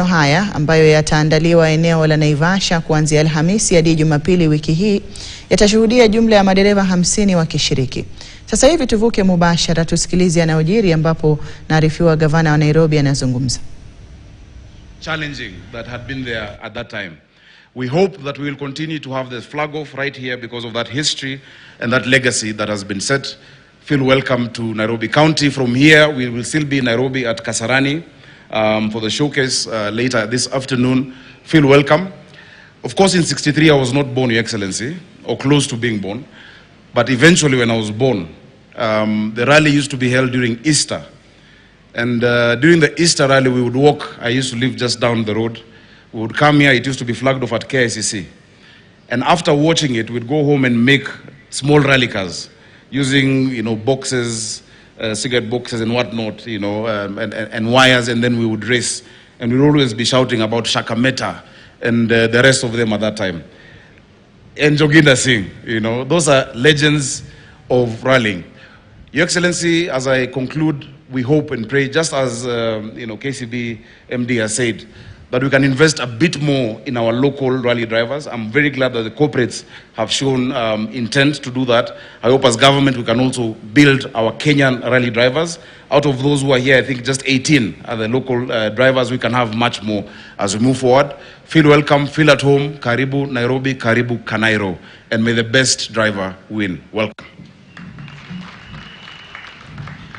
Haya ambayo yataandaliwa eneo la Naivasha kuanzia Alhamisi hadi Jumapili wiki hii yatashuhudia jumla ya madereva 50 wakishiriki. Sasa hivi tuvuke mubashara tusikilize yanayojiri ambapo naarifiwa gavana wa Nairobi anazungumza. Challenging that had been there at that time. We hope that we will continue to have this flag off right here because of that history and that legacy that has been set. Feel welcome to Nairobi County. From here we will still be in Nairobi at Kasarani for the showcase later this afternoon. Feel welcome. Of course, in 63 I was not born, Your Excellency, or close to being born. But eventually when I was born, the rally used to be held during Easter. And during the Easter rally we would walk. I used to live just down the road. We would come here, it used to be flagged off at KICC. And after watching it, we'd go home and make small rally cars using, boxes, cigarette boxes and whatnot, and wires, and then we would race. And we'd always be shouting about Shakameta and the rest of them at that time. And Joginda Singh, those are legends of rallying. Your Excellency, as I conclude, we hope and pray, just as KCB MD has said, that we can invest a bit more in our local rally drivers. I'm very glad that the corporates have shown intent to do that. I hope as government we can also build our Kenyan rally drivers. Out of those who are here, I think just 18 are the local drivers. We can have much more as we move forward. Feel welcome, feel at home. Karibu Nairobi, Karibu Kanairo. And may the best driver win. Welcome.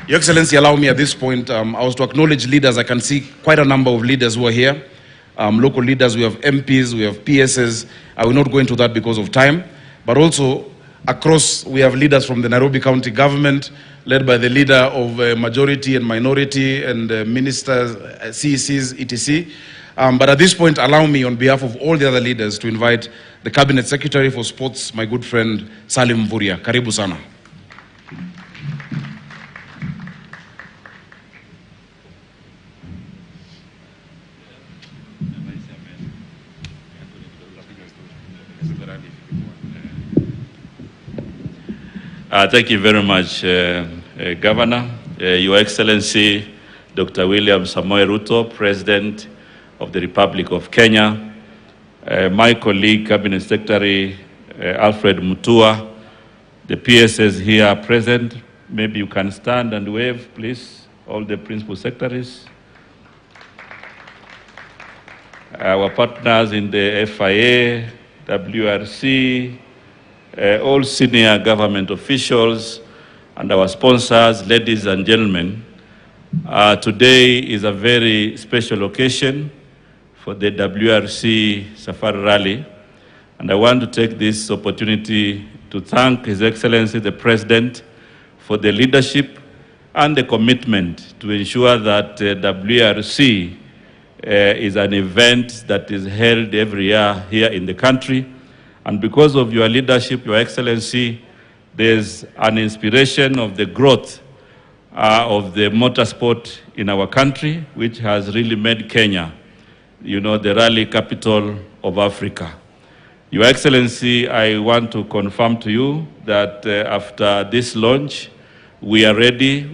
Your Excellency, allow me at this point, I was to acknowledge leaders. I can see quite a number of leaders who are here. Local leaders, we have MPs, we have PSs. I will not go into that because of time. But also, across, we have leaders from the Nairobi County government, led by the leader of majority and minority and ministers, CECs, etc. But at this point, allow me, on behalf of all the other leaders, to invite the Cabinet Secretary for Sports, my good friend, Salim Mvurya. Karibu sana. Thank you very much, Governor. Your Excellency, Dr. William Samoei Ruto, President of the Republic of Kenya, my colleague, Cabinet Secretary Alfred Mutua, the PSs here present. Maybe you can stand and wave, please, all the Principal Secretaries. Our partners in the FIA, WRC, all senior government officials, and our sponsors, ladies and gentlemen. Today is a very special occasion for the WRC Safari Rally, and I want to take this opportunity to thank His Excellency the President for the leadership and the commitment to ensure that WRC is an event that is held every year here in the country. And because of your leadership, Your Excellency, there's an inspiration of the growth of the motorsport in our country, which has really made Kenya, the rally capital of Africa. Your Excellency, I want to confirm to you that after this launch, we are ready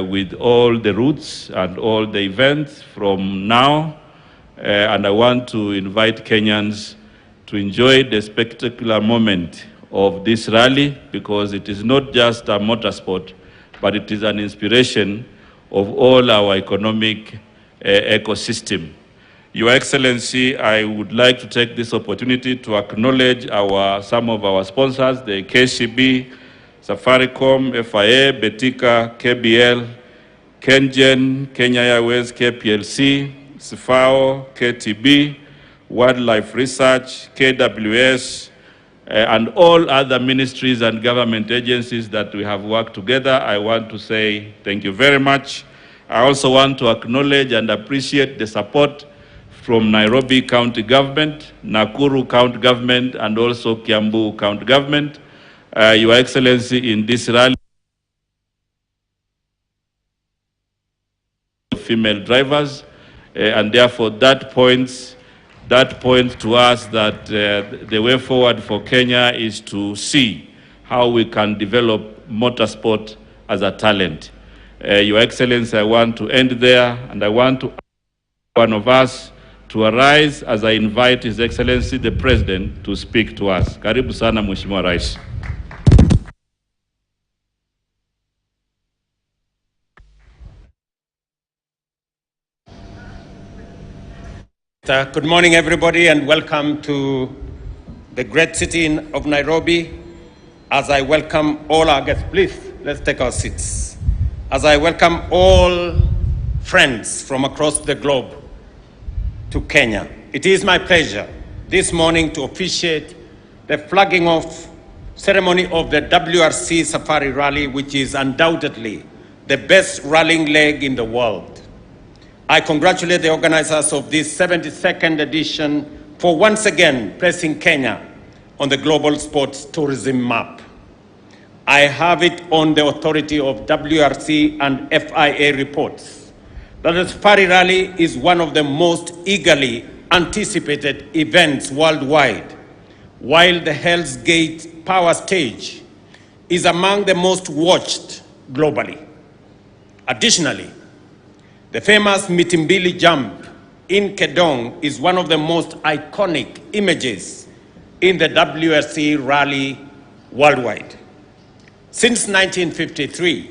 with all the routes and all the events from now. And I want to invite Kenyans to enjoy the spectacular moment of this rally, because it is not just a motorsport, but it is an inspiration of all our economic ecosystem. Your Excellency, I would like to take this opportunity to acknowledge some of our sponsors, the KCB, Safaricom, FIA, Betika, KBL, Kengen, Kenya Airways, KPLC, SFAO, KTB, Wildlife Research, KWS, and all other ministries and government agencies that we have worked together. I want to say thank you very much. I also want to acknowledge and appreciate the support from Nairobi County Government, Nakuru County Government, and also Kiambu County Government. Your Excellency, in this rally, female drivers, and therefore that points to us that the way forward for Kenya is to see how we can develop motorsport as a talent. Your Excellency, I want to end there, and I want to ask one of us to arise as I invite His Excellency the President to speak to us. Karibu sana Mheshimiwa Rais. Good morning, everybody, and welcome to the great city of Nairobi. As I welcome all our guests, please, let's take our seats. As I welcome all friends from across the globe to Kenya, it is my pleasure this morning to officiate the flagging off ceremony of the WRC Safari Rally, which is undoubtedly the best rallying leg in the world. I congratulate the organizers of this 72nd edition for once again placing Kenya on the global sports tourism map. I have it on the authority of WRC and FIA reports that the Safari Rally is one of the most eagerly anticipated events worldwide, while the Hell's Gate Power Stage is among the most watched globally. Additionally, the famous Mitimbili jump in Kedong is one of the most iconic images in the WRC rally worldwide. Since 1953,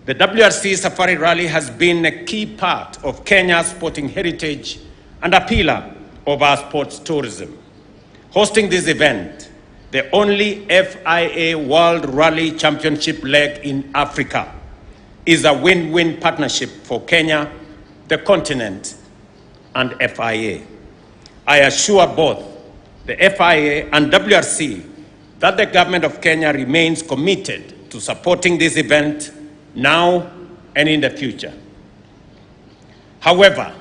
the WRC Safari Rally has been a key part of Kenya's sporting heritage and a pillar of our sports tourism. Hosting this event, the only FIA World Rally Championship leg in Africa, is a win-win partnership for Kenya, the continent, and FIA. I assure both the FIA and WRC that the government of Kenya remains committed to supporting this event now and in the future. However,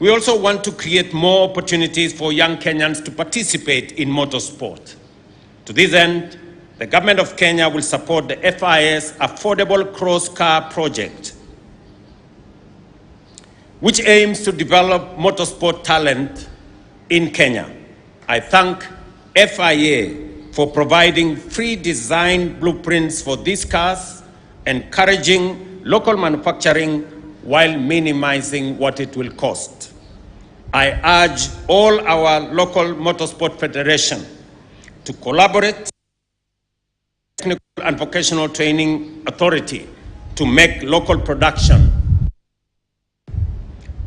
we also want to create more opportunities for young Kenyans to participate in motorsport. To this end, the government of Kenya will support the FIA's Affordable Cross-Car project, which aims to develop motorsport talent in Kenya. I thank FIA for providing free design blueprints for these cars, encouraging local manufacturing while minimizing what it will cost. I urge all our local motorsport federation to collaborate Technical and Vocational Training Authority to make local production.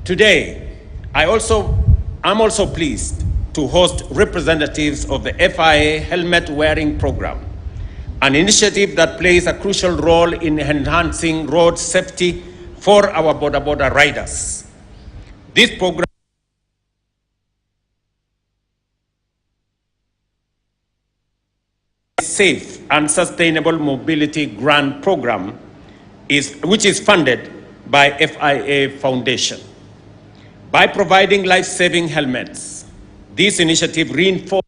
Today, I'm also pleased to host representatives of the FIA helmet wearing program, an initiative that plays a crucial role in enhancing road safety for our border riders. This program Safe and Sustainable Mobility Grant Program, which is funded by FIA Foundation. By providing life-saving helmets, this initiative reinforces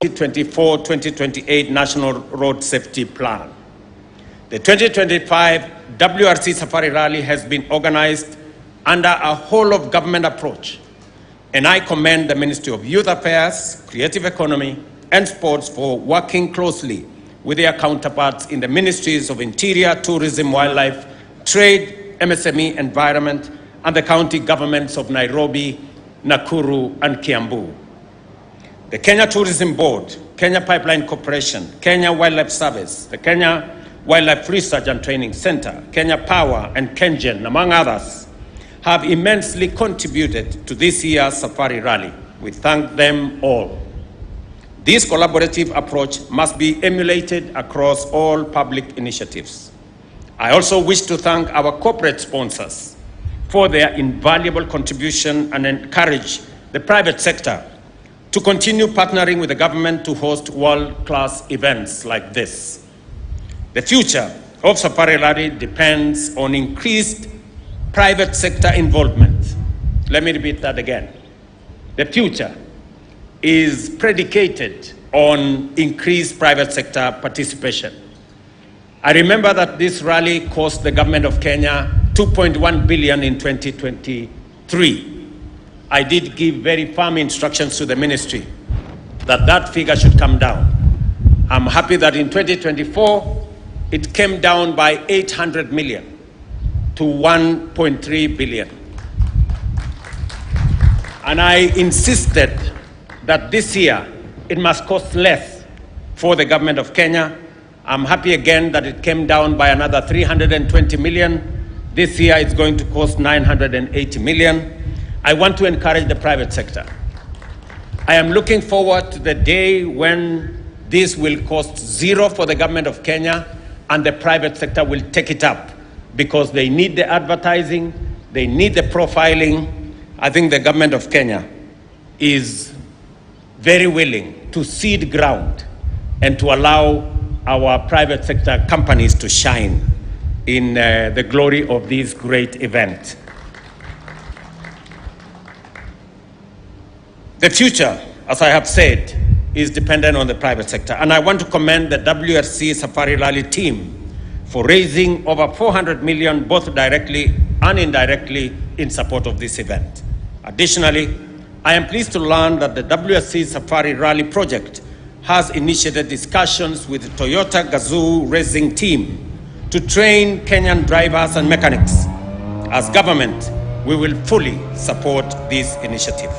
2024-2028 National Road Safety Plan. The 2025 WRC Safari Rally has been organized under a whole-of-government approach, and I commend the Ministry of Youth Affairs, Creative Economy, and Sports for working closely with their counterparts in the Ministries of Interior, Tourism, Wildlife, Trade, MSME, Environment, and the county governments of Nairobi, Nakuru, and Kiambu. The Kenya Tourism Board, Kenya Pipeline Corporation, Kenya Wildlife Service, the Kenya Wildlife Research and Training Center, Kenya Power, and KenGen, among others, have immensely contributed to this year's Safari Rally. We thank them all. This collaborative approach must be emulated across all public initiatives. I also wish to thank our corporate sponsors for their invaluable contribution and encourage the private sector to continue partnering with the government to host world-class events like this. The future of Safari Rally depends on increased private sector involvement. Let me repeat that again. The future is predicated on increased private sector participation. I remember that this rally cost the government of Kenya 2.1 billion in 2023. I did give very firm instructions to the ministry that that figure should come down. I'm happy that in 2024, it came down by 800 million to 1.3 billion. And I insisted that this year it must cost less for the government of Kenya. I'm happy again that it came down by another 320 million. This year it's going to cost 980 million. I want to encourage the private sector. I am looking forward to the day when this will cost zero for the government of Kenya and the private sector will take it up because they need the advertising, they need the profiling. I think the government of Kenya is very willing to cede ground and to allow our private sector companies to shine in the glory of this great event. The future, as I have said, is dependent on the private sector. And I want to commend the WRC Safari Rally team for raising over 400 million, both directly and indirectly, in support of this event. Additionally, I am pleased to learn that the WRC Safari Rally project has initiated discussions with the Toyota Gazoo racing team to train Kenyan drivers and mechanics. As government, we will fully support this initiative.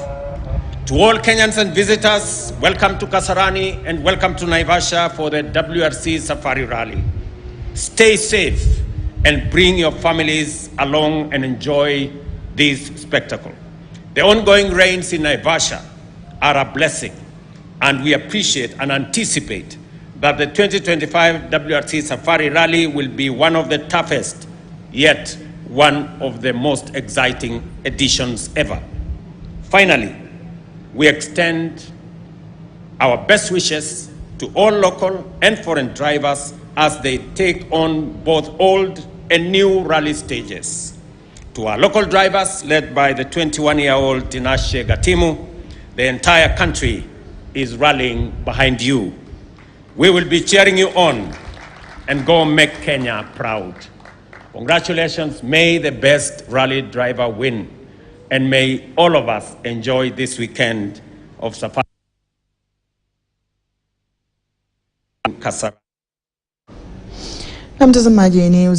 To all Kenyans and visitors, welcome to Kasarani and welcome to Naivasha for the WRC Safari Rally. Stay safe and bring your families along and enjoy this spectacle. The ongoing rains in Naivasha are a blessing, and we appreciate and anticipate that the 2025 WRC Safari Rally will be one of the toughest, yet one of the most exciting editions ever. Finally, we extend our best wishes to all local and foreign drivers as they take on both old and new rally stages. To our local drivers, led by the 21-year-old Tinashe Gatimu, the entire country is rallying behind you. We will be cheering you on and go make Kenya proud. Congratulations, may the best rally driver win, and may all of us enjoy this weekend of Safari. Na mtazamaji, ni